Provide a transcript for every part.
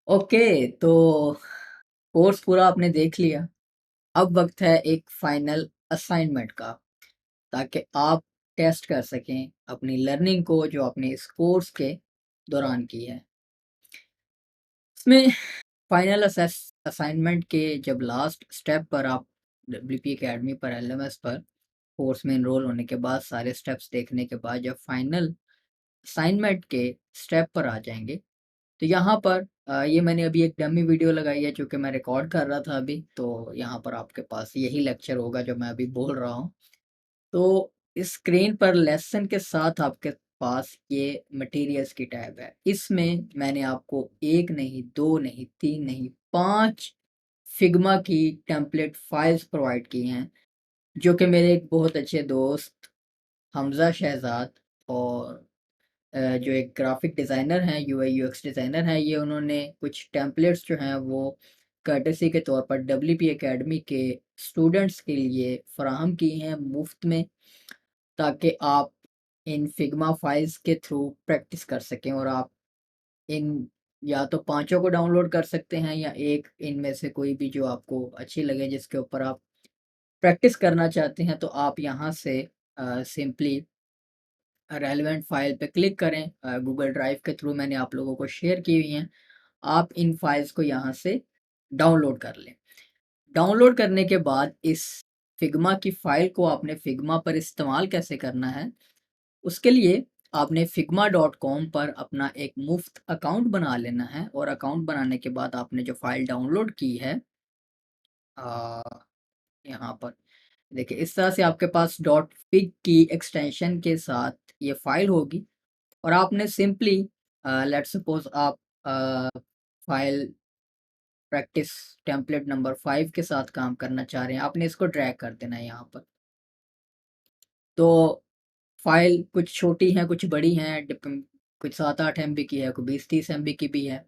Okay, तो course पूरा आपने देख लिया। अब वक़्त है एक फाइनल असाइनमेंट का, ताकि आप टेस्ट कर सकें अपनी लर्निंग को जो आपने इस कोर्स के दौरान की है। इसमें फाइनल असाइनमेंट के जब लास्ट स्टेप पर आप डब्ल्यूपी अकेडमी पर एलएमएस पर कोर्स में एनरोल होने के बाद सारे स्टेप्स देखने के बाद जब फाइनल असाइनमेंट के स्टेप पर आ जाएँगे, तो यहाँ पर ये मैंने अभी एक डमी वीडियो लगाई है जो कि मैं रिकॉर्ड कर रहा था अभी, तो यहाँ पर आपके पास यही लेक्चर होगा जो मैं अभी बोल रहा हूँ। तो इस स्क्रीन पर लेसन के साथ आपके पास ये मटेरियल्स की टैब है। इसमें मैंने आपको 1 नहीं, 2 नहीं, 3 नहीं, 5 फिग्मा की टेम्पलेट फाइल्स प्रोवाइड की हैं, जो कि मेरे एक बहुत अच्छे दोस्त हमज़ा शहज़ाद और जो एक ग्राफ़िक डिज़ाइनर हैं, यूआई यूएक्स डिज़ाइनर हैं, ये उन्होंने कुछ टेम्पलेट्स जो हैं वो कर्टेसी के तौर पर डब्ल्यूपी अकेडमी के स्टूडेंट्स के लिए फ़राहम की हैं मुफ़्त में, ताकि आप इन फिग्मा फाइल्स के थ्रू प्रैक्टिस कर सकें और आप इन या तो पाँचों को डाउनलोड कर सकते हैं या एक इनमें से कोई भी जो आपको अच्छी लगे जिसके ऊपर आप प्रैक्टिस करना चाहते हैं, तो आप यहाँ से सिंपली रेलेवेंट फ़ाइल पे क्लिक करें। गूगल ड्राइव के थ्रू मैंने आप लोगों को शेयर की हुई हैं। आप इन फाइल्स को यहाँ से डाउनलोड कर लें। डाउनलोड करने के बाद इस फिग्मा की फ़ाइल को आपने फिग्मा पर इस्तेमाल कैसे करना है, उसके लिए आपने figma.com पर अपना एक मुफ़्त अकाउंट बना लेना है और अकाउंट बनाने के बाद आपने जो फ़ाइल डाउनलोड की है अ, यहाँ पर देखिए इस तरह से आपके पास डॉट फिग की एक्सटेंशन के साथ ये फ़ाइल होगी और आपने सिंपली लेट्स सपोज़ आप फ़ाइल प्रैक्टिस टेम्पलेट नंबर 5 के साथ काम करना चाह रहे हैं, आपने इसको ड्रैग कर देना है यहाँ पर। तो फ़ाइल कुछ छोटी हैं, कुछ बड़ी हैं, कुछ 7-8 एमबी की है, कोई 20-30 एमबी की भी है।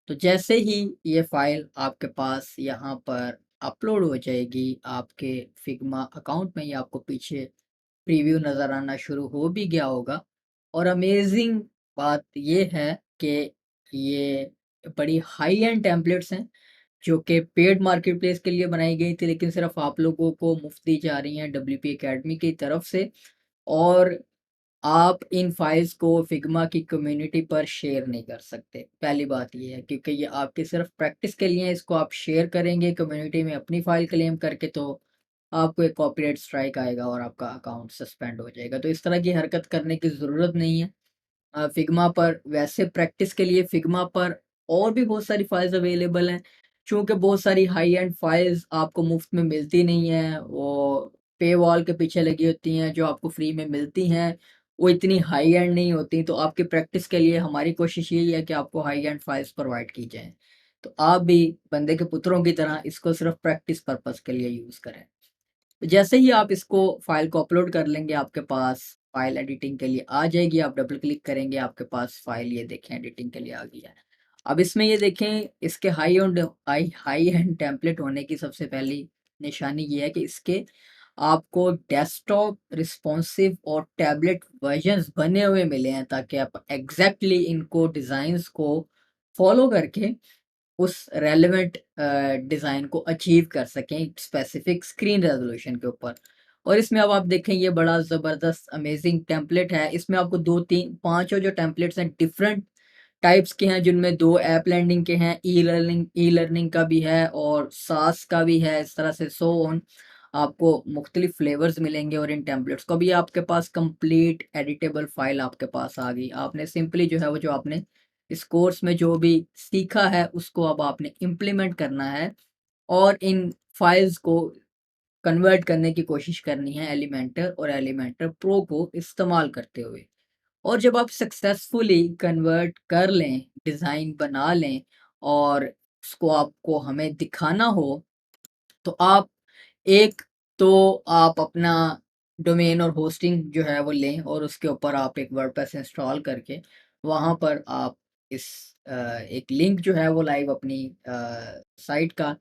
तो जैसे ही ये फ़ाइल आपके पास यहाँ पर अपलोड हो जाएगी, आपके फ़िग्मा अकाउंट में, ये आपको पीछे प्रीव्यू नज़र आना शुरू हो भी गया होगा और अमेज़िंग बात ये है कि ये बड़ी हाई एंड टेम्पलेट्स हैं, जो कि पेड मार्केटप्लेस के लिए बनाई गई थी, लेकिन सिर्फ़ आप लोगों को मुफ़्त दी जा रही हैं डब्ल्यूपी अकेडमी की तरफ से और आप इन फाइल्स को फिग्मा की कम्युनिटी पर शेयर नहीं कर सकते। पहली बात ये है क्योंकि ये आपकी सिर्फ़ प्रैक्टिस के लिए है, इसको आप शेयर करेंगे कम्युनिटी में अपनी फ़ाइल क्लेम करके तो आपको एक कॉपीराइट स्ट्राइक आएगा और आपका अकाउंट सस्पेंड हो जाएगा। तो इस तरह की हरकत करने की ज़रूरत नहीं है। फिग्मा पर वैसे प्रैक्टिस के लिए फिग्मा पर और भी बहुत सारी फाइल्स अवेलेबल हैं। चूँकि बहुत सारी हाई एंड फाइल्स आपको मुफ़्त में मिलती नहीं हैं, वो पे वॉल के पीछे लगी होती हैं, जो आपको फ्री में मिलती हैं, वो इतनी हाई एंड नहीं होती। तो आपकी प्रैक्टिस के लिए हमारी कोशिश यही है कि आपको हाई एंड फाइल्स प्रोवाइड की जाएँ। तो आप भी बंदे के पुत्रों की तरह इसको सिर्फ़ प्रैक्टिस पर्पज़ के लिए यूज़ करें। जैसे ही आप इसको फ़ाइल को अपलोड कर लेंगे, आपके पास फ़ाइल एडिटिंग के लिए आ जाएगी, आप डबल क्लिक करेंगे, आपके पास फ़ाइल ये देखें एडिटिंग के लिए आ गई है। अब इसमें ये देखें इसके हाई एंड टेम्पलेट होने की सबसे पहली निशानी ये है कि इसके आपको डेस्कटॉप रिस्पॉन्सिव और टैबलेट वर्जन्स बने हुए मिले हैं ताकि आप एग्ज़ैक्टली इनको डिज़ाइन्स को फ़ॉलो करके उस रेलेवेंट डिज़ाइन को अचीव कर सकें स्पेसिफिक स्क्रीन रेज़ोल्यूशन के ऊपर। और इसमें अब आप देखें ये बड़ा ज़बरदस्त अमेज़िंग टेम्पलेट है। इसमें आपको 2, 3, पाँचों जो टेम्पलेट्स हैं डिफरेंट टाइप्स के हैं जिनमें 2 ऐप लैंडिंग के हैं, ई-लर्निंग का भी है और सास का भी है, इस तरह से सो ऑन आपको मुख्तलिफ फ्लेवर्स मिलेंगे और इन टेम्पलेट्स को भी आपके पास कंप्लीट एडिटेबल फ़ाइल आपके पास आ गई। आपने सिंपली जो है वो जो आपने इस कोर्स में जो भी सीखा है उसको अब आपने इम्प्लीमेंट करना है और इन फाइल्स को कन्वर्ट करने की कोशिश करनी है एलिमेंटर और एलिमेंटर प्रो को इस्तेमाल करते हुए। और जब आप सक्सेसफुली कन्वर्ट कर लें, डिज़ाइन बना लें और उसको आपको हमें दिखाना हो, तो आप एक तो आप अपना डोमेन और होस्टिंग जो है वो लें और उसके ऊपर आप एक वर्डप्रेस इंस्टॉल करके वहाँ पर आप इस एक लिंक जो है वो लाइव अपनी साइट का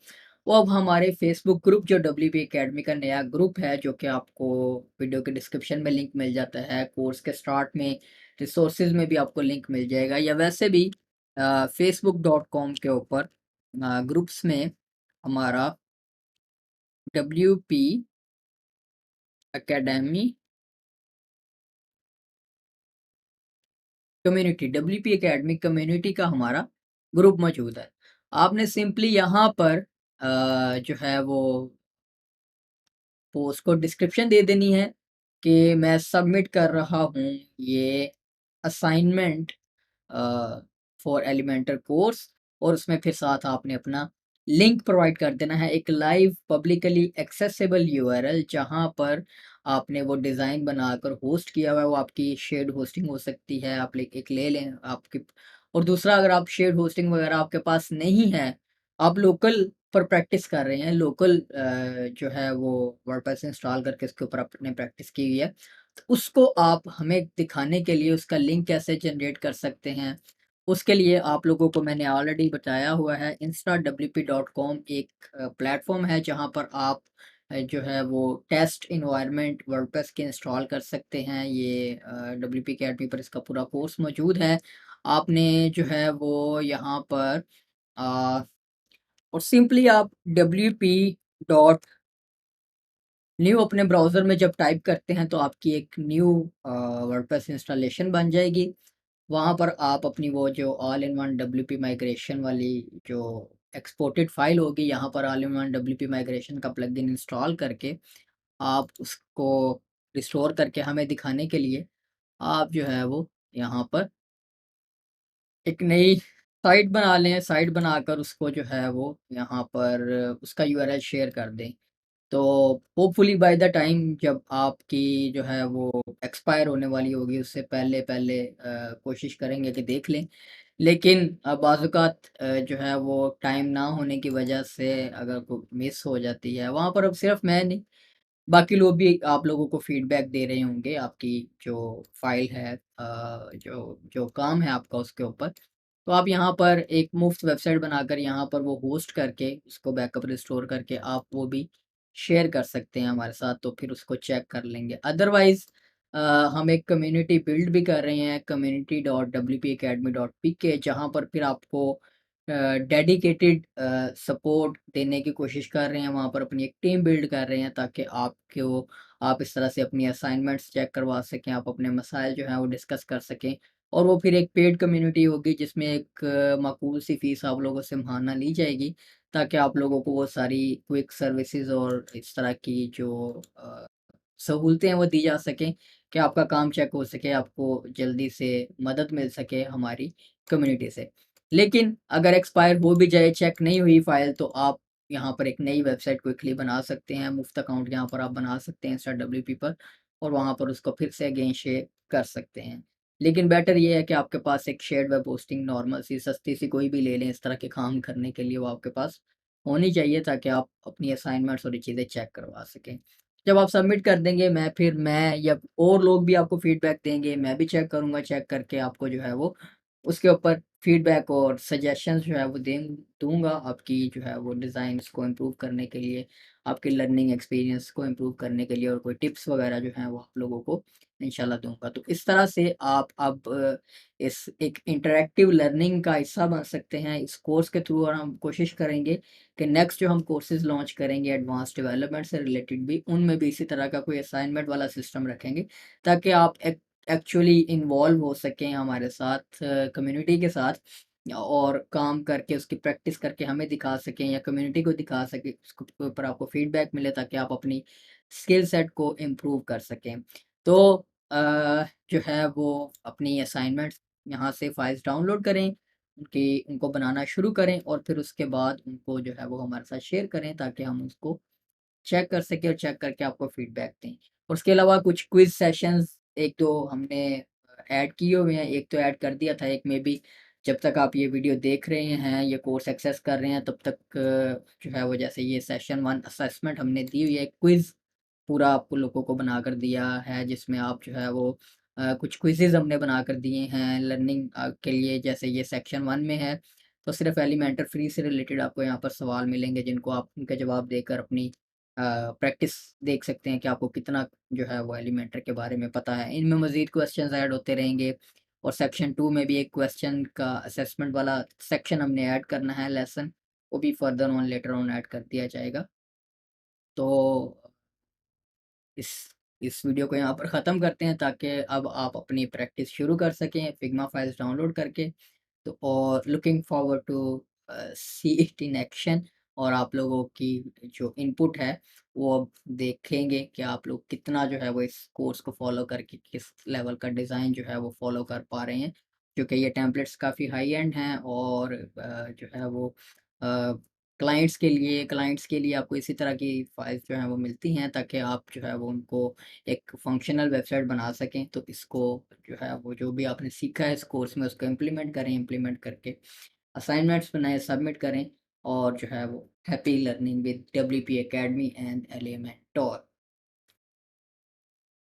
वो अब हमारे फेसबुक ग्रुप जो डब्ल्यूपी अकेडमी का नया ग्रुप है जो कि आपको वीडियो के डिस्क्रिप्शन में लिंक मिल जाता है, कोर्स के स्टार्ट में रिसोर्सेज में भी आपको लिंक मिल जाएगा या वैसे भी facebook.com के ऊपर ग्रुप्स में हमारा WP academy community, WP academy community का हमारा ग्रुप मौजूद है। आपने सिंपली यहाँ पर जो है वो पोस्ट को डिस्क्रिप्शन दे देनी है कि मैं सबमिट कर रहा हूँ ये असाइनमेंट फॉर एलिमेंटर कोर्स, और उसमें फिर साथ आपने अपना लिंक प्रोवाइड कर देना है, एक लाइव पब्लिकली एक्सेसिबल यूआरएल जहाँ पर आपने वो डिज़ाइन बनाकर होस्ट किया हुआ है, वो आपकी शेयर्ड होस्टिंग हो सकती है, आप एक ले लें आपके। और दूसरा, अगर आप शेयर्ड होस्टिंग वगैरह आपके पास नहीं है, आप लोकल पर प्रैक्टिस कर रहे हैं, लोकल जो है वो वर्डप्रेस इंस्टॉल करके उसके ऊपर आपने प्रैक्टिस की हुई है, तो उसको आप हमें दिखाने के लिए उसका लिंक कैसे जनरेट कर सकते हैं, उसके लिए आप लोगों को मैंने ऑलरेडी बताया हुआ है। instawp.com एक प्लेटफ़ॉर्म है जहाँ पर आप जो है वो टेस्ट एनवायरनमेंट वर्डप्रेस के इंस्टॉल कर सकते हैं। ये WP अकेडमी पर इसका पूरा कोर्स मौजूद है। आपने जो है वो यहाँ पर अ, और सिंपली आप WP डॉट न्यू अपने ब्राउज़र में जब टाइप करते हैं तो आपकी एक न्यू वर्डप्रेस इंस्टॉलेशन बन जाएगी। वहाँ पर आप अपनी वो जो all in one WP migration वाली जो एक्सपोर्टेड फाइल होगी, यहाँ पर all in one WP migration का प्लगइन इंस्टॉल करके आप उसको रिस्टोर करके हमें दिखाने के लिए आप जो है वो यहाँ पर एक नई साइट बना लें। साइट बनाकर उसको जो है वो यहाँ पर उसका यूआरएल शेयर कर दें। तो होपफुली बाय द टाइम जब आपकी जो है वो एक्सपायर होने वाली होगी, उससे पहले-पहले कोशिश करेंगे कि देख लें। लेकिन बाज़-औक़ात जो है वो टाइम ना होने की वजह से अगर को मिस हो जाती है, वहाँ पर अब सिर्फ़ मैं नहीं, बाकी लोग भी आप लोगों को फीडबैक दे रहे होंगे आपकी जो फ़ाइल है, जो जो काम है आपका उसके ऊपर। तो आप यहाँ पर एक मुफ़्त वेबसाइट बनाकर यहाँ पर वो होस्ट करके उसको बैकअप रिस्टोर करके आप वो भी शेयर कर सकते हैं हमारे साथ, तो फिर उसको चेक कर लेंगे। अदरवाइज़ अ, हम एक कम्युनिटी बिल्ड भी कर रहे हैं, community.wpacademy.pk, जहाँ पर फिर आपको डेडिकेटेड सपोर्ट देने की कोशिश कर रहे हैं, वहाँ पर अपनी एक टीम बिल्ड कर रहे हैं ताकि आपको आप इस तरह से अपनी असाइनमेंट्स चेक करवा सकें, आप अपने मसाइल जो हैं वो डिस्कस कर सकें। और वो फिर एक पेड कम्युनिटी होगी जिसमें एक माकूल सी फ़ीस आप लोगों से माहाना ली जाएगी, ताकि आप लोगों को वो सारी क्विक सर्विसेज़ और इस तरह की जो सहूलतें हैं वो दी जा सकें कि आपका काम चेक हो सके, आपको जल्दी से मदद मिल सके हमारी कम्युनिटी से। लेकिन अगर एक्सपायर हो भी जाए, चेक नहीं हुई फ़ाइल, तो आप यहाँ पर एक नई वेबसाइट क्विकली बना सकते हैं, मुफ़्त अकाउंट यहाँ पर आप बना सकते हैं इंस्टा WP पर, और वहाँ पर उसको फिर से अगेन शेयर कर सकते हैं। लेकिन बेटर ये है कि आपके पास एक शेयर्ड वेब होस्टिंग नॉर्मल सी, सस्ती सी कोई भी ले लें इस तरह के काम करने के लिए, वो आपके पास होनी चाहिए ताकि आप अपनी असाइनमेंट्स और ये चीज़ें चेक करवा सकें। जब आप सबमिट कर देंगे, मैं या और लोग भी आपको फीडबैक देंगे, मैं भी चेक करूँगा, चेक करके आपको जो है वो उसके ऊपर फीडबैक और सजेशंस जो है वो दूँगा आपकी जो है वो डिज़ाइन्स को इम्प्रूव करने के लिए, आपके लर्निंग एक्सपीरियंस को इम्प्रूव करने के लिए, और कोई टिप्स वगैरह जो हैं वो आप लोगों को इंशाल्लाह दूँगा। तो इस तरह से आप अब इस एक इंटरैक्टिव लर्निंग का हिस्सा बन सकते हैं इस कोर्स के थ्रू, और हम कोशिश करेंगे कि नेक्स्ट जो हम कोर्सेज़ लॉन्च करेंगे एडवांस डेवलपमेंट से रिलेटेड भी, उनमें भी इसी तरह का कोई असाइनमेंट वाला सिस्टम रखेंगे, ताकि आप एक्चुअली इन्वॉल्व हो सकें हमारे साथ, कम्युनिटी के साथ, और काम करके उसकी प्रैक्टिस करके हमें दिखा सकें या कम्युनिटी को दिखा सकें, उसके ऊपर आपको फीडबैक मिले ताकि आप अपनी स्किल सेट को इम्प्रूव कर सकें। तो जो है वो अपनी असाइनमेंट्स यहाँ से फाइल्स डाउनलोड करें, उनको बनाना शुरू करें, और फिर उसके बाद उनको जो है वो हमारे साथ शेयर करें ताकि हम उसको चेक कर सकें और चेक करके आपको फीडबैक दें। और उसके अलावा कुछ क्विज़ सेशंस 1-2 हमने ऐड किए हुए हैं, एक तो ऐड कर दिया था, एक में भी जब तक आप ये वीडियो देख रहे हैं, ये कोर्स एक्सेस कर रहे हैं, तब तक जो है वो जैसे ये सेशन 1 असेसमेंट हमने दी हुई है, क्विज़ पूरा आपको लोगों को बनाकर दिया है, जिसमें आप जो है वो कुछ क्विज़ेज़ हमने बनाकर दिए हैं लर्निंग के लिए। जैसे ये सेक्शन 1 में है, तो सिर्फ़ एलिमेंटर फ्री से रिलेटेड आपको यहाँ पर सवाल मिलेंगे, जिनको आप उनके जवाब देकर अपनी प्रैक्टिस देख सकते हैं कि आपको कितना जो है वो एलिमेंटर के बारे में पता है। इनमें मज़ीद क्वेश्चंस ऐड होते रहेंगे, और सेक्शन 2 में भी एक क्वेश्चन का असेसमेंट वाला सेक्शन हमने ऐड करना है लेसन, वो भी further on later on add कर दिया जाएगा। तो इस इस वीडियो को यहाँ पर ख़त्म करते हैं ताकि अब आप अपनी प्रैक्टिस शुरू कर सकें फिग्मा फाइल्स डाउनलोड करके। तो और looking forward to see it in action, और आप लोगों की जो इनपुट है वो अब देखेंगे कि आप लोग कितना जो है वो इस कोर्स को फॉलो करके किस लेवल का डिज़ाइन जो है वो फॉलो कर पा रहे हैं। क्योंकि ये टेम्पलेट्स काफ़ी हाई एंड हैं और जो है वो क्लाइंट्स के लिए आपको इसी तरह की फाइल्स जो हैं वो मिलती हैं ताकि आप जो है वो उनको एक फंक्शनल वेबसाइट बना सकें। तो इसको जो है वो जो भी आपने सीखा है इस कोर्स में उसको इम्प्लीमेंट करें, इम्प्लीमेंट करके असाइनमेंट्स बनाएँ, सबमिट करें और जो है वो happy learning with WP academy and Alia mentor.